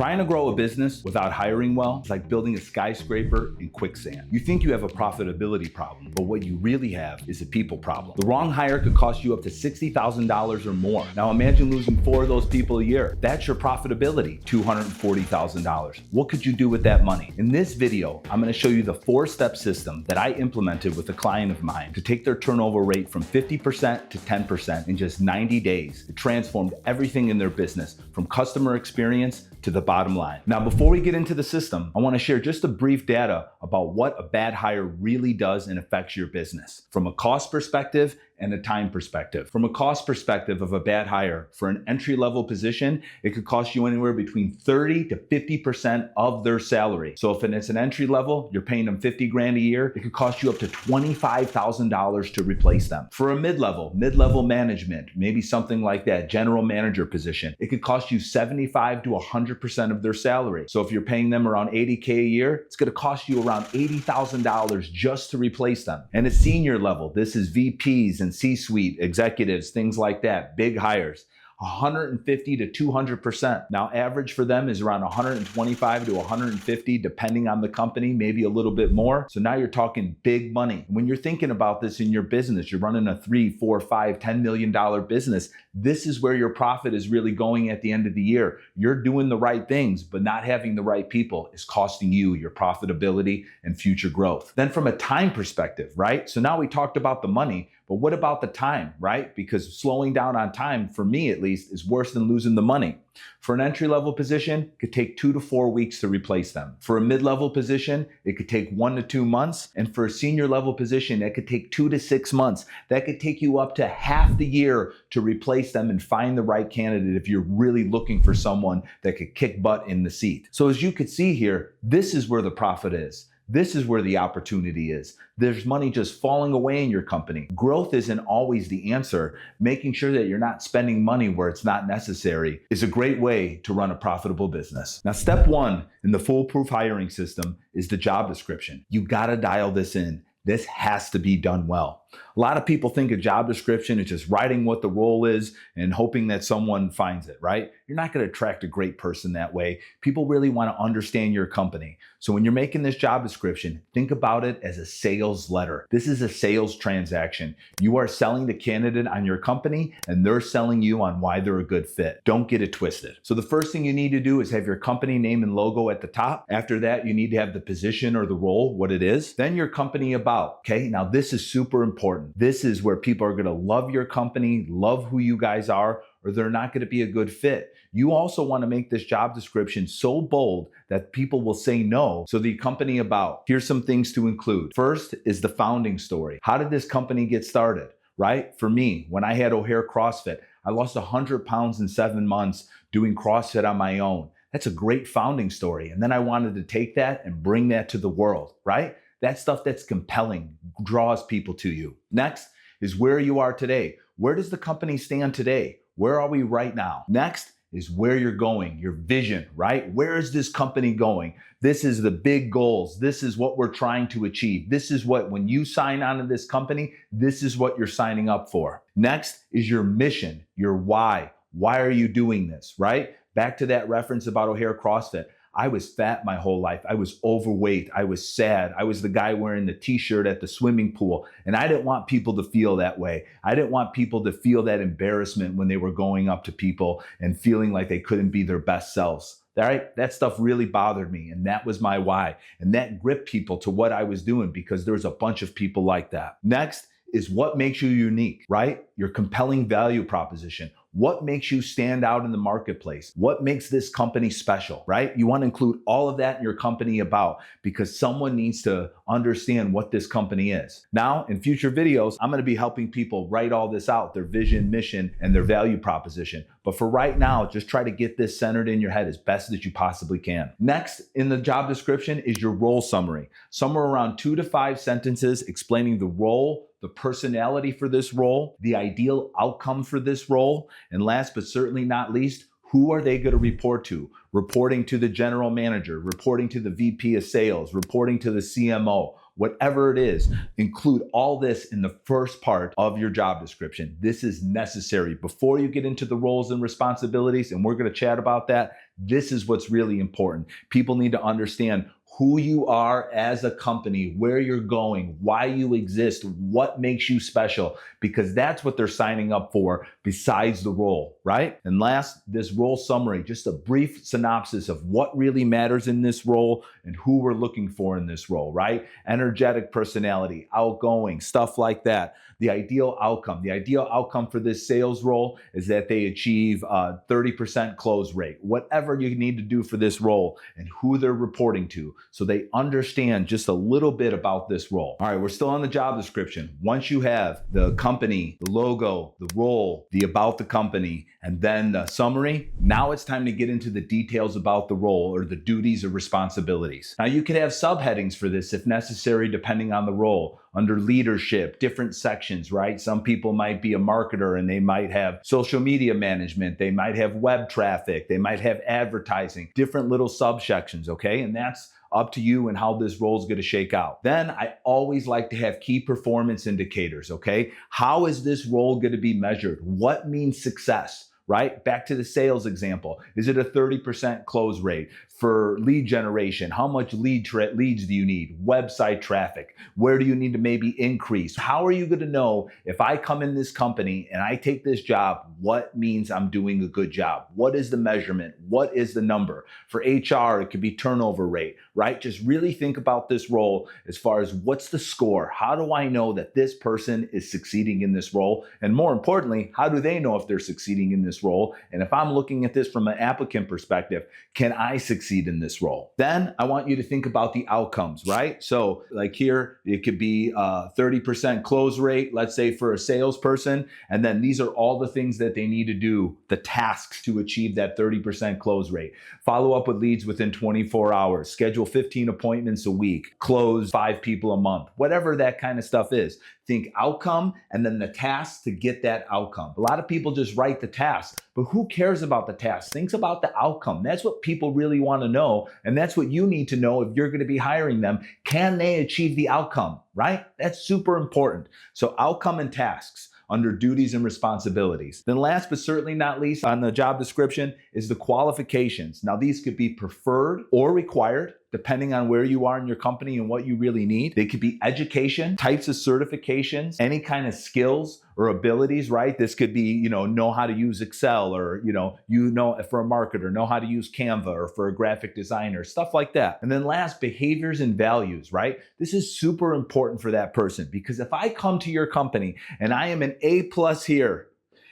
Trying to grow a business without hiring well is like building a skyscraper in quicksand. You think you have a profitability problem, but what you really have is a people problem. The wrong hire could cost you up to $60,000 or more. Now imagine losing 4 of those people a year. That's your profitability, $240,000. What could you do with that money? In this video, I'm going to show you the 4-step system that I implemented with a client of mine to take their turnover rate from 50% to 10% in just 90 days. It transformed everything in their business, from customer experience to the bottom line. Now, before we get into the system, I want to share just a brief data about what a bad hire really does and affects your business from a cost perspective and a time perspective. From a cost perspective of a bad hire, for an entry-level position, it could cost you anywhere between 30 to 50% of their salary. So if it's an entry level, you're paying them 50 grand a year, it could cost you up to $25,000 to replace them. For a mid-level management, maybe something like that, general manager position, it could cost you 75 to 100% of their salary. So if you're paying them around 80K a year, it's gonna cost you around $80,000 just to replace them. And at senior level, this is VPs and C-suite executives, things like that, big hires, 150 to 200%. Now, average for them is around 125 to 150, depending on the company, maybe a little bit more. So now you're talking big money. When you're thinking about this in your business, you're running a $3, $4, $5, $10 million business. This is where your profit is really going at the end of the year. You're doing the right things, but not having the right people is costing you your profitability and future growth. Then from a time perspective, right? So now we talked about the money, but what about the time, right? Because slowing down on time, for me at least, is worse than losing the money. For an entry-level position, it could take 2 to 4 weeks to replace them. For a mid-level position, it could take 1 to 2 months. And for a senior-level position, it could take 2 to 6 months. That could take you up to half the year to replace them and find the right candidate if you're really looking for someone that could kick butt in the seat. So as you could see here, this is where the profit is. This is where the opportunity is. There's money just falling away in your company. Growth isn't always the answer. Making sure that you're not spending money where it's not necessary is a great way to run a profitable business. Now, step 1 in the foolproof hiring system is the job description. You gotta dial this in. This has to be done well. A lot of people think a job description is just writing what the role is and hoping that someone finds it, right? You're not going to attract a great person that way. People really want to understand your company. So when you're making this job description, think about it as a sales letter. This is a sales transaction. You are selling the candidate on your company and they're selling you on why they're a good fit. Don't get it twisted. So the first thing you need to do is have your company name and logo at the top. After that, you need to have the position or the role, what it is. Then your company about, okay? Now this is super important. This is where people are going to love your company, love who you guys are, or they're not going to be a good fit. You also want to make this job description so bold that people will say no. So the company about, here's some things to include. First is the founding story. How did this company get started, right? For me, when I had O'Hare CrossFit, I lost 100 pounds in 7 months doing CrossFit on my own. That's a great founding story. And then I wanted to take that and bring that to the world, right? That's stuff that's compelling, draws people to you. Next is where you are today. Where does the company stand today? Where are we right now? Next is where you're going, your vision, right? Where is this company going? This is the big goals. This is what we're trying to achieve. This is what, when you sign on to this company, this is what you're signing up for. Next is your mission, your why. Why are you doing this, right? Back to that reference about O'Hare CrossFit. I was fat my whole life. I was overweight. I was sad. I was the guy wearing the t-shirt at the swimming pool. And I didn't want people to feel that way. I didn't want people to feel that embarrassment when they were going up to people and feeling like they couldn't be their best selves. All right? That stuff really bothered me. And that was my why. And that gripped people to what I was doing because there was a bunch of people like that. Next is what makes you unique, right? Your compelling value proposition. What makes you stand out in the marketplace? What makes this company special, right? You want to include all of that in your company about, because someone needs to understand what this company is. Now, in future videos, I'm going to be helping people write all this out, their vision, mission, and their value proposition. But for right now, just try to get this centered in your head as best as you possibly can. Next in the job description is your role summary. Somewhere around 2 to 5 sentences explaining the role, the personality for this role, the ideal outcome for this role, and last but certainly not least, Who are they going to report to? Reporting to the general manager, reporting to the VP of sales, reporting to the CMO, whatever it is. Include all this in the first part of your job description. This is necessary before you get into the roles and responsibilities, and we're going to chat about that. This is what's really important. People need to understand who you are as a company, where you're going, why you exist, what makes you special, because that's what they're signing up for besides the role, right? And last, this role summary, just a brief synopsis of what really matters in this role and who we're looking for in this role, right? Energetic personality, outgoing, stuff like that. The ideal outcome for this sales role is that they achieve a 30% close rate, whatever you need to do for this role and who they're reporting to, so they understand just a little bit about this role. All right, we're still on the job description. Once you have the company, the logo, the role, the about the company, and then the summary, now it's time to get into the details about the role or the duties or responsibilities. Now you could have subheadings for this if necessary, depending on the role. Under leadership, different sections, right? Some people might be a marketer and they might have social media management. They might have web traffic. They might have advertising, different little subsections, okay? And that's up to you and how this role is going to shake out. Then I always like to have key performance indicators, okay? How is this role going to be measured? What means success? Right? Back to the sales example. Is it a 30% close rate? For lead generation, how much leads do you need? Website traffic, where do you need to maybe increase? How are you going to know if I come in this company and I take this job, what means I'm doing a good job? What is the measurement? What is the number? For HR, it could be turnover rate, right? Just really think about this role as far as what's the score? How do I know that this person is succeeding in this role? And more importantly, how do they know if they're succeeding in this role? And if I'm looking at this from an applicant perspective, can I succeed in this role? Then I want you to think about the outcomes, right? So like here, it could be a 30% close rate, let's say for a salesperson. And then these are all the things that they need to do, the tasks to achieve that 30% close rate. Follow up with leads within 24 hours, schedule 15 appointments a week, close 5 people a month, whatever that kind of stuff is. Think outcome and then the task to get that outcome. A lot of people just write the task, but who cares about the task? Think about the outcome. That's what people really want to know. And that's what you need to know if you're going to be hiring them. Can they achieve the outcome, right? That's super important. So outcome and tasks under duties and responsibilities. Then last but certainly not least on the job description is the qualifications. Now these could be preferred or required, depending on where you are in your company and what you really need. They could be education, types of certifications, any kind of skills or abilities, right? This could be, know how to use Excel or, for a marketer, know how to use Canva or for a graphic designer, stuff like that. And then last, behaviors and values, right? This is super important for that person because if I come to your company and I am an A+ here,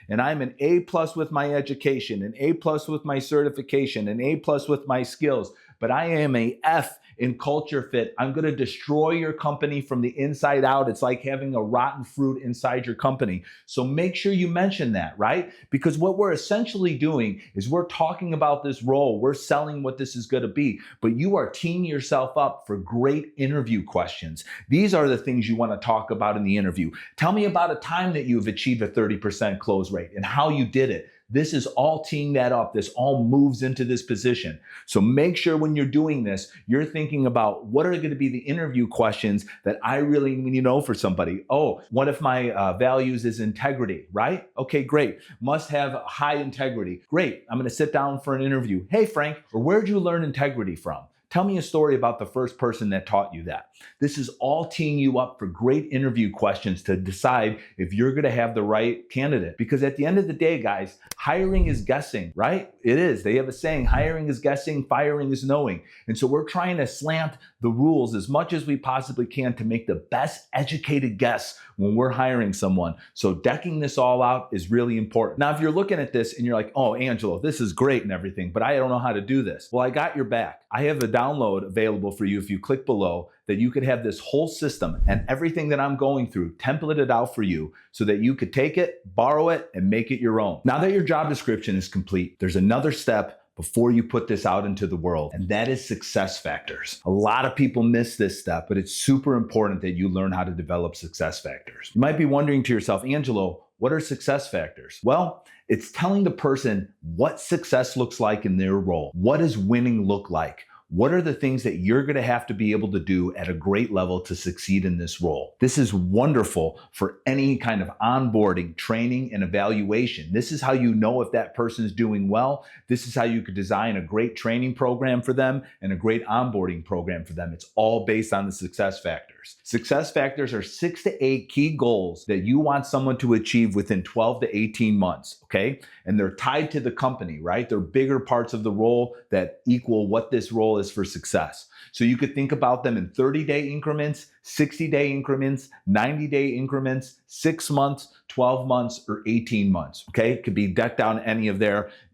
and I'm an A+ with my education, an A+ with my certification, an A+ with my skills, but I am a F in culture fit, I'm going to destroy your company from the inside out. It's like having a rotten fruit inside your company. So make sure you mention that, right? Because what we're essentially doing is we're talking about this role. We're selling what this is going to be, but you are teeing yourself up for great interview questions. These are the things you want to talk about in the interview. Tell me about a time that you've achieved a 30% close rate and how you did it. This is all teeing that up. This all moves into this position. So make sure when you're doing this, you're thinking about what are going to be the interview questions that I really need to know for somebody. Oh, one of my values is integrity, right? Okay, great. Must have high integrity. Great. I'm going to sit down for an interview. Hey, Frank, or where'd you learn integrity from? Tell me a story about the first person that taught you that. This is all teeing you up for great interview questions to decide if you're going to have the right candidate. Because at the end of the day, guys, hiring is guessing, right? It is. They have a saying, hiring is guessing, firing is knowing. And so we're trying to slant the rules as much as we possibly can to make the best educated guess when we're hiring someone. So decking this all out is really important. Now, if you're looking at this and you're like, oh, Angelo, this is great and everything, but I don't know how to do this. Well, I got your back. I have a download available for you if you click below that you could have this whole system and everything that I'm going through templated out for you so that you could take it, borrow it, and make it your own. Now that your job description is complete, there's another step before you put this out into the world, and that is success factors. A lot of people miss this step, but it's super important that you learn how to develop success factors. You might be wondering to yourself, Angelo, what are success factors? Well, It's telling the person what success looks like in their role. What does winning look like? What are the things that you're going to have to be able to do at a great level to succeed in this role? This is wonderful for any kind of onboarding, training, and evaluation. This is how you know if that person is doing well. This is how you could design a great training program for them and a great onboarding program for them. It's all based on the success factors. Success factors are 6 to 8 key goals that you want someone to achieve within 12 to 18 months, okay? And they're tied to the company, right? They're bigger parts of the role that equal what this role is for success. So you could think about them in 30-day increments, 60-day increments, 90-day increments, 6 months, 12 months, or 18 months, okay? It could be decked out in any of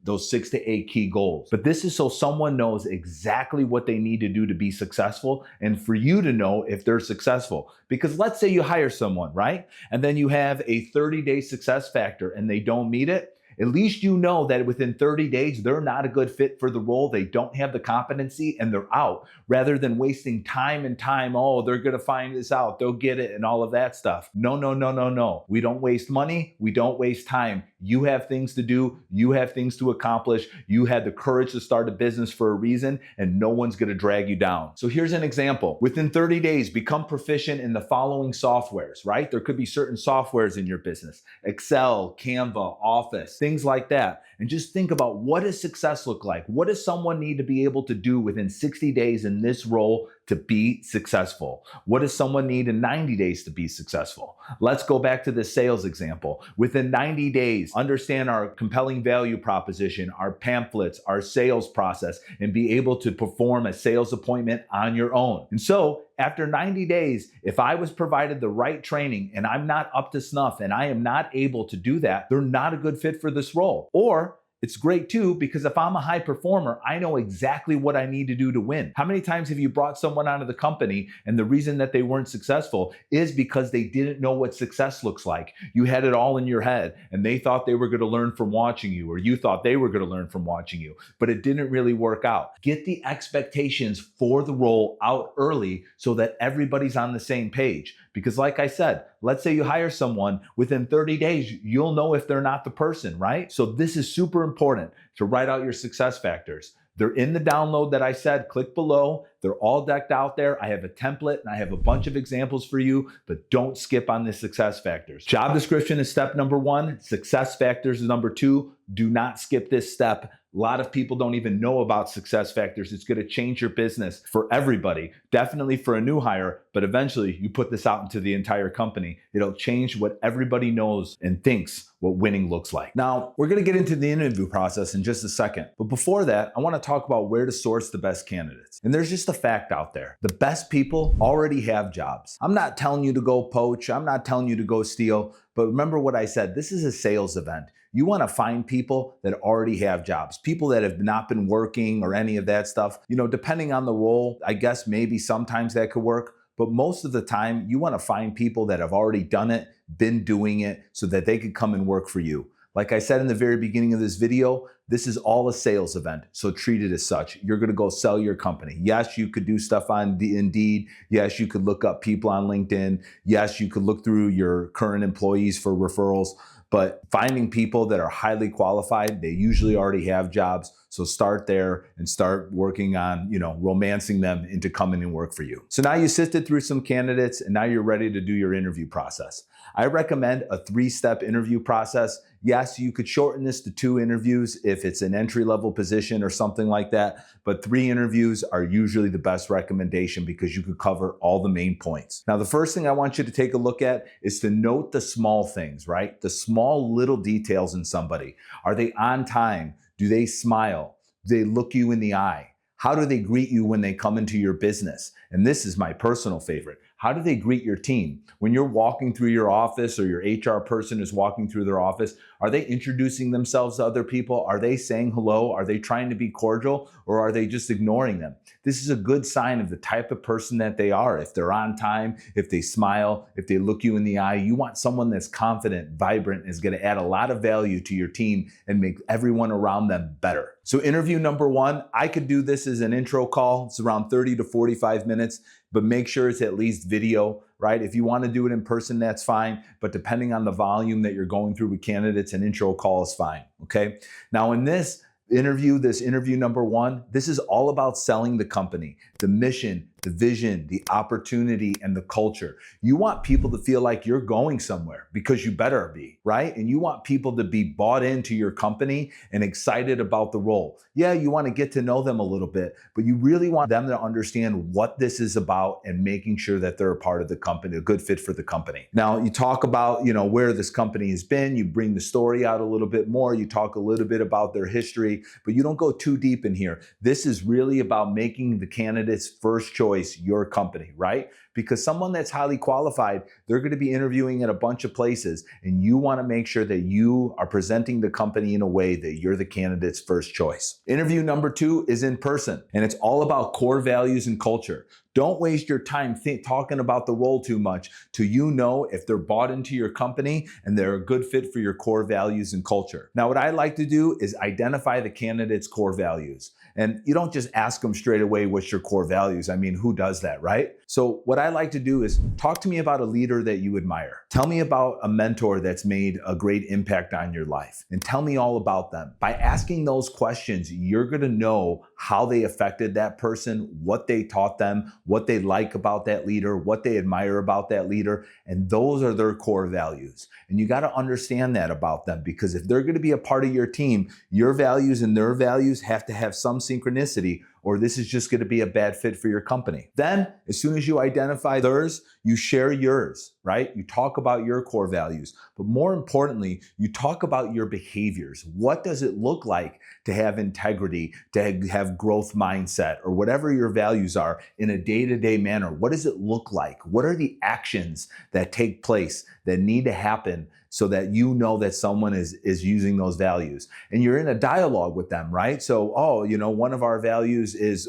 those 6 to 8 key goals. But this is so someone knows exactly what they need to do to be successful and for you to know if they're successful. Because let's say you hire someone, right? And then you have a 30-day success factor and they don't meet it. At least you know that within 30 days, they're not a good fit for the role. They don't have the competency and they're out, rather than wasting time and time. Oh, they're going to find this out. They'll get it and all of that stuff. No, no, no, no, no. We don't waste money. We don't waste time. You have things to do. You have things to accomplish. You had the courage to start a business for a reason, and no one's going to drag you down. So here's an example. Within 30 days, become proficient in the following softwares, right? There could be certain softwares in your business: Excel, Canva, Office, things like that. And just think about, what does success look like? What does someone need to be able to do within 60 days in this role to be successful? What does someone need in 90 days to be successful? Let's go back to the sales example. Within 90 days, understand our compelling value proposition, our pamphlets, our sales process, and be able to perform a sales appointment on your own. And so after 90 days, if I was provided the right training and I'm not up to snuff and I am not able to do that, they're not a good fit for this role. Or it's great too, because if I'm a high performer, I know exactly what I need to do to win. How many times have you brought someone out of the company and the reason that they weren't successful is because they didn't know what success looks like? You had it all in your head and they thought they were going to learn from watching you, or you thought they were going to learn from watching you, but it didn't really work out. Get the expectations for the role out early so that everybody's on the same page. Because like I said, let's say you hire someone, within 30 days, you'll know if they're not the person, right? So this is super important to write out your success factors. They're in the download that I said, click below. They're all decked out there. I have a template and I have a bunch of examples for you, but don't skip on the success factors. Job description is step number 1. Success factors is number 2. Do not skip this step. A lot of people don't even know about success factors. It's going to change your business for everybody, definitely for a new hire, but eventually you put this out into the entire company. It'll change what everybody knows and thinks what winning looks like. Now, we're going to get into the interview process in just a second. But before that, I want to talk about where to source the best candidates. And there's just a fact out there. The best people already have jobs. I'm not telling you to go poach. I'm not telling you to go steal. But remember what I said, this is a sales event. You want to find people that already have jobs, people that have not been working or any of that stuff. You know, depending on the role, I guess maybe sometimes that could work. But most of the time, you want to find people that have already done it, been doing it, so that they could come and work for you. Like I said in the very beginning of this video, this is all a sales event, so treat it as such. You're going to go sell your company. Yes, you could do stuff on Indeed. Yes, you could look up people on LinkedIn. Yes, you could look through your current employees for referrals. But finding people that are highly qualified, they usually already have jobs. So start there and start working on, romancing them into coming and work for you. So now you sifted through some candidates and now you're ready to do your interview process. I recommend a 3-step interview process. Yes, you could shorten this to 2 interviews if it's an entry-level position or something like that, but 3 interviews are usually the best recommendation because you could cover all the main points. Now, the first thing I want you to take a look at is to note the small things, right? The small little details in somebody. Are they on time? Do they smile? Do they look you in the eye? How do they greet you when they come into your business? And this is my personal favorite. How do they greet your team? When you're walking through your office or your HR person is walking through their office, are they introducing themselves to other people? Are they saying hello? Are they trying to be cordial, or are they just ignoring them? This is a good sign of the type of person that they are. If they're on time, if they smile, if they look you in the eye, you want someone that's confident, vibrant, is going to add a lot of value to your team and make everyone around them better. So interview number 1, I could do this as an intro call. It's around 30 to 45 minutes, but make sure it's at least case video, right? If you want to do it in person, that's fine. But depending on the volume that you're going through with candidates, an intro call is fine, okay? Now in this interview number 1, this is all about selling the company, the mission, the vision, the opportunity, and the culture. You want people to feel like you're going somewhere, because you better be, right? And you want people to be bought into your company and excited about the role. Yeah, you want to get to know them a little bit, but you really want them to understand what this is about and making sure that they're a part of the company, a good fit for the company. Now, you talk about, where this company has been, you bring the story out a little bit more, you talk a little bit about their history, but you don't go too deep in here. This is really about making the candidate's first choice your company, right? Because someone that's highly qualified, they're going to be interviewing at a bunch of places, and you want to make sure that you are presenting the company in a way that you're the candidate's first choice. Interview number 2 is in person, and it's all about core values and culture. Don't waste your time talking about the role too much till know if they're bought into your company and they're a good fit for your core values and culture. Now, what I like to do is identify the candidate's core values. And you don't just ask them straight away, what's your core values? I mean, who does that, right? So what I like to do is talk to me about a leader that you admire. Tell me about a mentor that's made a great impact on your life, and tell me all about them. By asking those questions, you're gonna know how they affected that person, what they taught them, what they like about that leader, what they admire about that leader, and those are their core values. And you gotta understand that about them, because if they're gonna be a part of your team, your values and their values have to have some synchronicity, or this is just going to be a bad fit for your company. Then, as soon as you identify theirs, you share yours, right? You talk about your core values, but more importantly, you talk about your behaviors. What does it look like to have integrity, to have growth mindset, or whatever your values are in a day-to-day manner? What does it look like? What are the actions that take place that need to happen so that you know that someone is using those values? And you're in a dialogue with them, right? So, one of our values is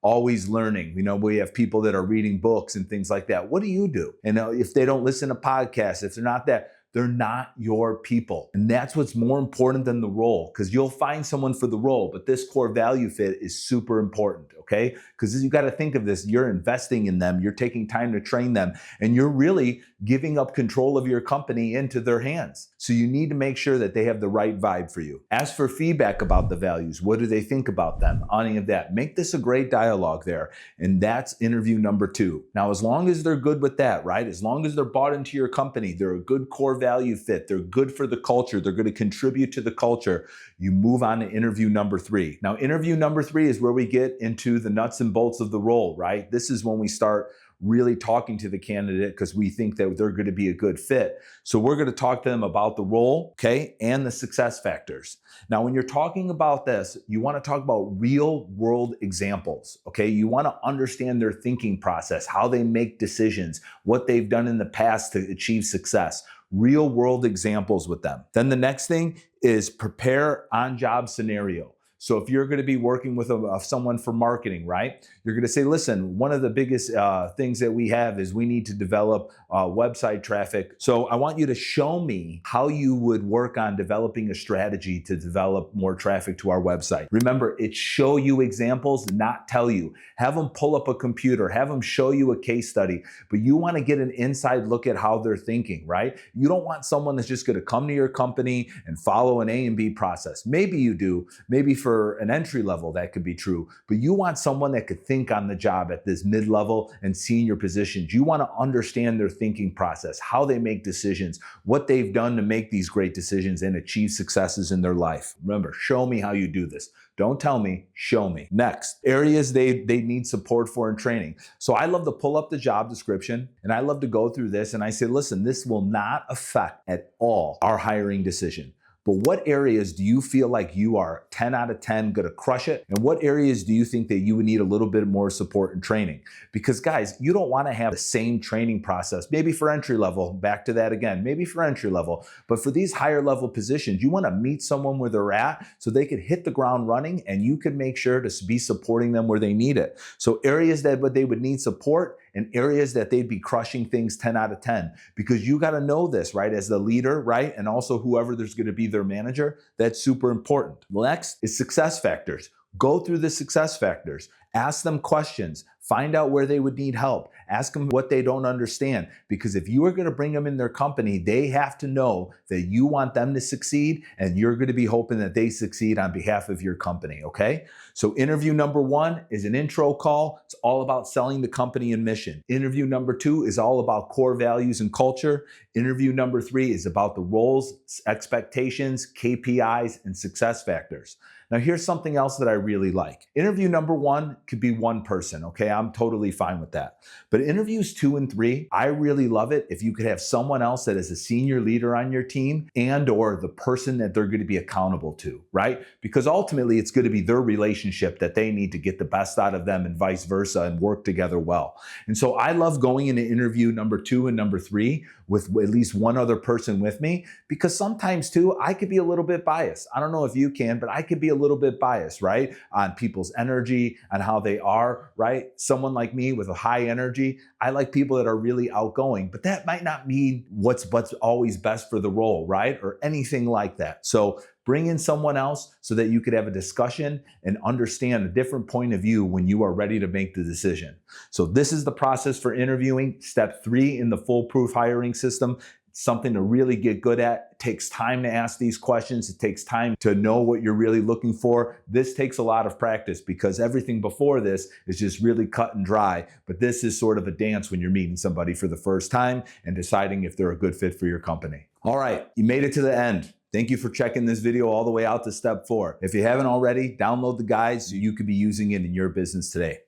always learning. We have people that are reading books and things like that. What do you do? And if they don't listen to podcasts, if they're not that, they're not your people. And that's what's more important than the role, because you'll find someone for the role, but this core value fit is super important, okay? Because you got to think of this, you're investing in them, you're taking time to train them, and you're really giving up control of your company into their hands. So you need to make sure that they have the right vibe for you. Ask for feedback about the values. What do they think about them? Any of that. Make this a great dialogue there. And that's interview number 2. Now, as long as they're good with that, right? As long as they're bought into your company, they're a good core value fit, they're good for the culture, they're going to contribute to the culture, you move on to interview number 3. Now, interview number 3 is where we get into the nuts and bolts of the role, right? This is when we start really talking to the candidate because we think that they're going to be a good fit. So we're going to talk to them about the role, okay, and the success factors. Now, when you're talking about this, you want to talk about real world examples, okay? You want to understand their thinking process, how they make decisions, what they've done in the past to achieve success. Real world examples with them. Then the next thing is prepare on-job scenario. So if you're going to be working with someone for marketing, right? You're going to say, listen, one of the biggest things that we have is we need to develop website traffic. So I want you to show me how you would work on developing a strategy to develop more traffic to our website. Remember, it's show you examples, not tell you. Have them pull up a computer, have them show you a case study, but you want to get an inside look at how they're thinking, right? You don't want someone that's just going to come to your company and follow an A and B process. Maybe you do, maybe for an entry level that could be true, but you want someone that could think on the job at this mid-level and senior positions. You want to understand their thinking process, how they make decisions, what they've done to make these great decisions and achieve successes in their life. Remember, show me how you do this. Don't tell me, show me. Next, areas they need support for in training. So I love to pull up the job description and I love to go through this and I say, listen, this will not affect at all our hiring decision. But what areas do you feel like you are 10 out of 10 gonna crush it? And what areas do you think that you would need a little bit more support and training? Because guys, you don't wanna have the same training process, maybe for entry level, back to that again, maybe for entry level, but for these higher level positions, you wanna meet someone where they're at so they could hit the ground running and you can make sure to be supporting them where they need it. So areas that they would need support and areas that they'd be crushing things 10 out of 10, because you got to know this, right? As the leader, right? And also whoever there's going to be their manager, that's super important. Next is success factors. Go through the success factors, ask them questions, find out where they would need help, ask them what they don't understand. Because if you are going to bring them in their company, they have to know that you want them to succeed and you're going to be hoping that they succeed on behalf of your company, okay? So interview number 1 is an intro call. It's all about selling the company and mission. Interview number 2 is all about core values and culture. Interview number 3 is about the roles, expectations, KPIs, and success factors. Now, here's something else that I really like. Interview number 1 could be one person, okay? I'm totally fine with that. But interviews 2 and 3, I really love it if you could have someone else that is a senior leader on your team and or the person that they're going to be accountable to, right? Because ultimately, it's going to be their relationship that they need to get the best out of them and vice versa and work together well. And so I love going into interview number 2 and number 3 with at least one other person with me, because sometimes too, I could be a little bit biased. I don't know if you can, but I could be a little bit biased, right? On people's energy and how they are, right? Someone like me with a high energy, I like people that are really outgoing, but that might not mean what's always best for the role, right? Or anything like that. So bring in someone else so that you could have a discussion and understand a different point of view when you are ready to make the decision. So this is the process for interviewing. Step 3 in the foolproof hiring system. It's something to really get good at. It takes time to ask these questions. It takes time to know what you're really looking for. This takes a lot of practice because everything before this is just really cut and dry. But this is sort of a dance when you're meeting somebody for the first time and deciding if they're a good fit for your company. All right, you made it to the end. Thank you for checking this video all the way out to step 4. If you haven't already, download the guide so you could be using it in your business today.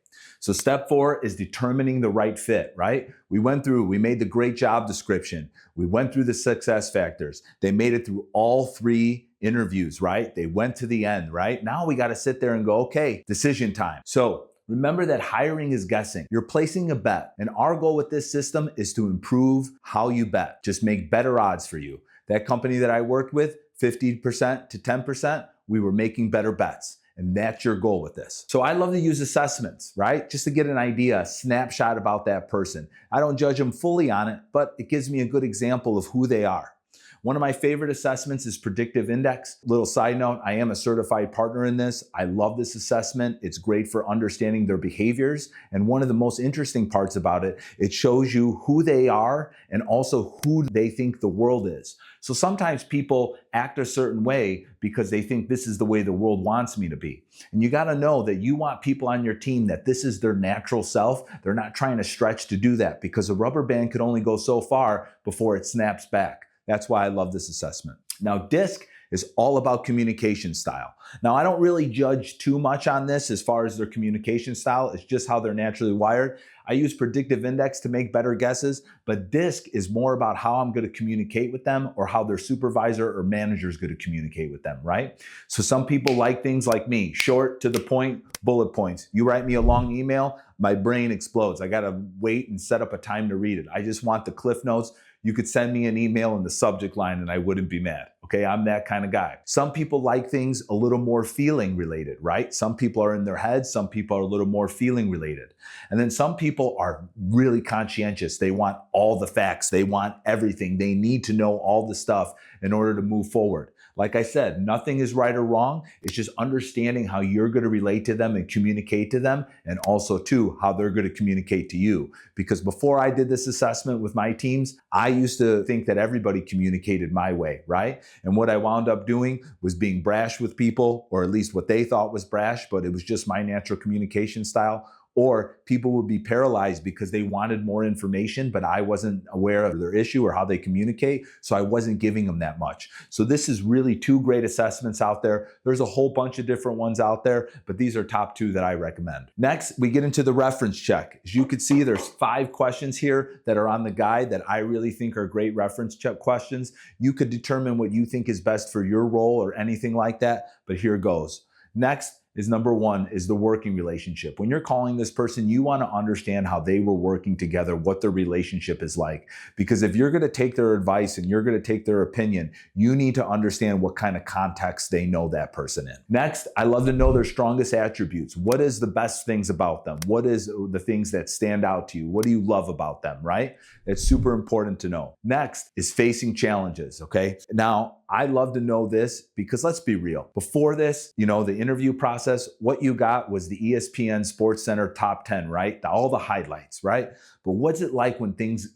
So step 4 is determining the right fit, right? We made the great job description. We went through the success factors. They made it through all 3 interviews, right? They went to the end, right? Now we got to sit there and go, okay, decision time. So remember that hiring is guessing. You're placing a bet. And our goal with this system is to improve how you bet. Just make better odds for you. That company that I worked with, 50% to 10%, we were making better bets. And that's your goal with this. So I love to use assessments, right? Just to get an idea, a snapshot about that person. I don't judge them fully on it, but it gives me a good example of who they are. One of my favorite assessments is predictive index. Little side note, I am a certified partner in this. I love this assessment. It's great for understanding their behaviors. And one of the most interesting parts about it, it shows you who they are and also who they think the world is. So sometimes people act a certain way because they think this is the way the world wants me to be. And you gotta know that you want people on your team that this is their natural self. They're not trying to stretch to do that because a rubber band could only go so far before it snaps back. That's why I love this assessment. Now, DISC is all about communication style. Now, I don't really judge too much on this as far as their communication style. It's just how they're naturally wired. I use predictive index to make better guesses, but DISC is more about how I'm going to communicate with them or how their supervisor or manager is going to communicate with them, right? So some people like things like me, short, to the point, bullet points. You write me a long email, my brain explodes. I got to wait and set up a time to read it. I just want the cliff notes. You could send me an email in the subject line and I wouldn't be mad. Okay, I'm that kind of guy. Some people like things a little more feeling related, right? Some people are in their heads, some people are a little more feeling related. And then some people are really conscientious. They want all the facts, they want everything. They need to know all the stuff in order to move forward. Like I said, nothing is right or wrong. It's just understanding how you're going to relate to them and communicate to them, and also too, how they're going to communicate to you. Because before I did this assessment with my teams, I used to think that everybody communicated my way, right? And what I wound up doing was being brash with people, or at least what they thought was brash, but it was just my natural communication style. Or people would be paralyzed because they wanted more information, but I wasn't aware of their issue or how they communicate, so I wasn't giving them that much. So this is really 2 great assessments out there. There's a whole bunch of different ones out there, but these are top 2 that I recommend. Next, we get into the reference check. As you can see, there's 5 questions here that are on the guide that I really think are great reference check questions. You could determine what you think is best for your role or anything like that, but here goes. Next is number 1 is the working relationship. When you're calling this person, you want to understand how they were working together, what their relationship is like. Because if you're going to take their advice and you're going to take their opinion, you need to understand what kind of context they know that person in. Next, I love to know their strongest attributes. What is the best things about them? What is the things that stand out to you? What do you love about them, right? It's super important to know. Next is facing challenges, okay? Now, I love to know this because let's be real. Before this, the interview process, what you got was the ESPN Sports Center top 10, right? All the highlights, right? But what's it like when things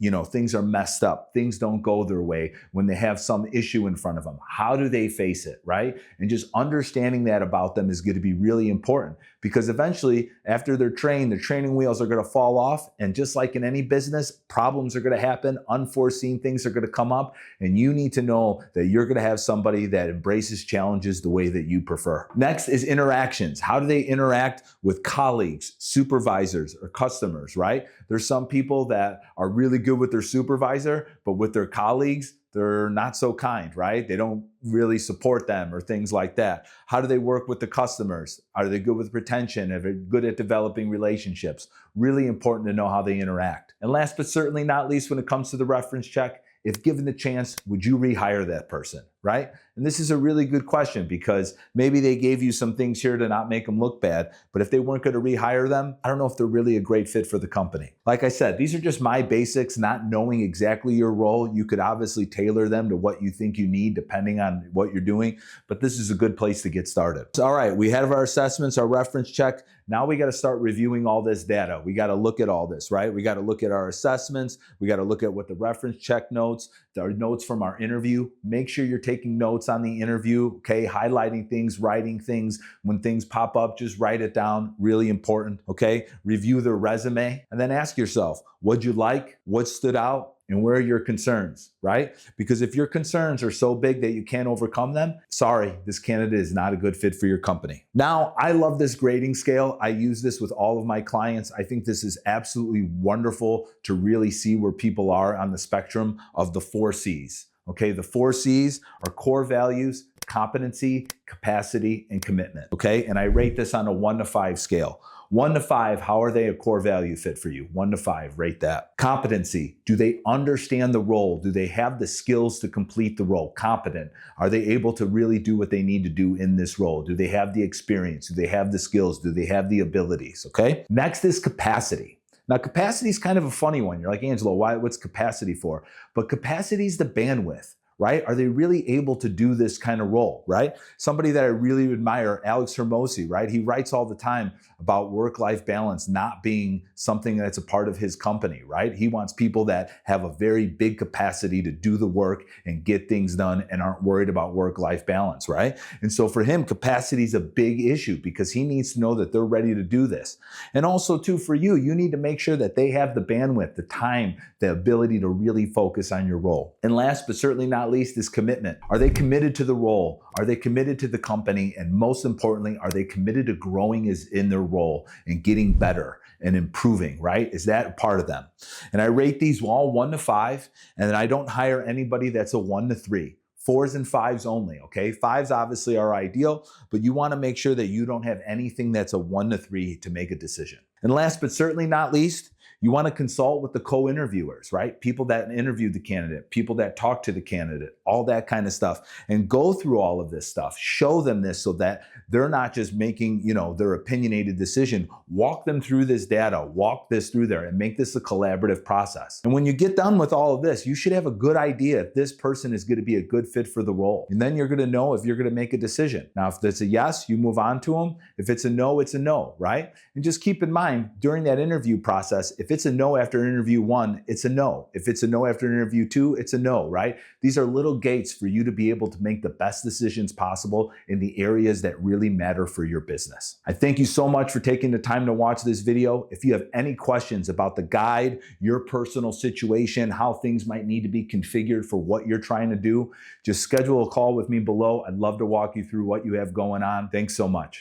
are messed up, things don't go their way, when they have some issue in front of them? How do they face it, right? And just understanding that about them is going to be really important, because eventually after they're trained, the training wheels are going to fall off. And just like in any business, problems are going to happen, unforeseen things are going to come up, and you need to know that you're going to have somebody that embraces challenges the way that you prefer. Next is interactions. How do they interact with colleagues, supervisors, or customers, right? There's some people that are really good with their supervisor, but with their colleagues, they're not so kind, right? They don't really support them or things like that. How do they work with the customers? Are they good with retention? Are they good at developing relationships? Really important to know how they interact. And last but certainly not least, when it comes to the reference check, if given the chance, would you rehire that person, right? And this is a really good question, because maybe they gave you some things here to not make them look bad, but if they weren't going to rehire them, I don't know if they're really a great fit for the company. Like I said, these are just my basics, not knowing exactly your role. You could obviously tailor them to what you think you need depending on what you're doing, but this is a good place to get started. So, all right, we have our assessments, our reference check. Now we got to start reviewing all this data. We got to look at all this, right? We got to look at our assessments. We got to look at what the reference check notes, our notes from our interview. Make sure you're taking notes on the interview, okay? Highlighting things, writing things. When things pop up, just write it down. Really important, okay? Review their resume, and then ask yourself, what'd you like? What stood out? And where are your concerns, right? Because if your concerns are so big that you can't overcome them, sorry, this candidate is not a good fit for your company. Now, I love this grading scale. I use this with all of my clients. I think this is absolutely wonderful to really see where people are on the spectrum of the 4 C's. Okay, the 4 C's are core values, competency, capacity, and commitment. Okay, and I rate this on a 1 to 5 scale. 1 to 5, how are they a core value fit for you? 1 to 5, rate that. Competency, do they understand the role? Do they have the skills to complete the role? Competent, are they able to really do what they need to do in this role? Do they have the experience? Do they have the skills? Do they have the abilities? Okay. Next is capacity. Now, capacity is kind of a funny one. You're like, Angelo, what's capacity for? But capacity is the bandwidth, right? Are they really able to do this kind of role, right? Somebody that I really admire, Alex Hermosi, right? He writes all the time about work-life balance not being something that's a part of his company, right? He wants people that have a very big capacity to do the work and get things done and aren't worried about work-life balance, right? And so for him, capacity is a big issue because he needs to know that they're ready to do this. And also too, for you, you need to make sure that they have the bandwidth, the time, the ability to really focus on your role. And last but certainly not least is commitment. Are they committed to the role? Are they committed to the company? And most importantly, are they committed to growing in their role and getting better and improving, right? Is that a part of them? And I rate these all 1 to 5, and then I don't hire anybody that's a 1 to 3. 4s and 5s only, okay? 5s obviously are ideal, but you want to make sure that you don't have anything that's a 1 to 3 to make a decision. And last but certainly not least, you want to consult with the co-interviewers, right? People that interviewed the candidate, people that talked to the candidate, all that kind of stuff, and go through all of this stuff. Show them this so that they're not just making, their opinionated decision. Walk them through this data, walk this through there, and make this a collaborative process. And when you get done with all of this, you should have a good idea if this person is going to be a good fit for the role. And then you're going to know if you're going to make a decision. Now, if it's a yes, you move on to them. If it's a no, it's a no, right? And just keep in mind, during that interview process, if it's a no after interview 1, it's a no. If it's a no after interview 2, it's a no, right? These are little gates for you to be able to make the best decisions possible in the areas that really matter for your business. I thank you so much for taking the time to watch this video. If you have any questions about the guide, your personal situation, how things might need to be configured for what you're trying to do, just schedule a call with me below. I'd love to walk you through what you have going on. Thanks so much.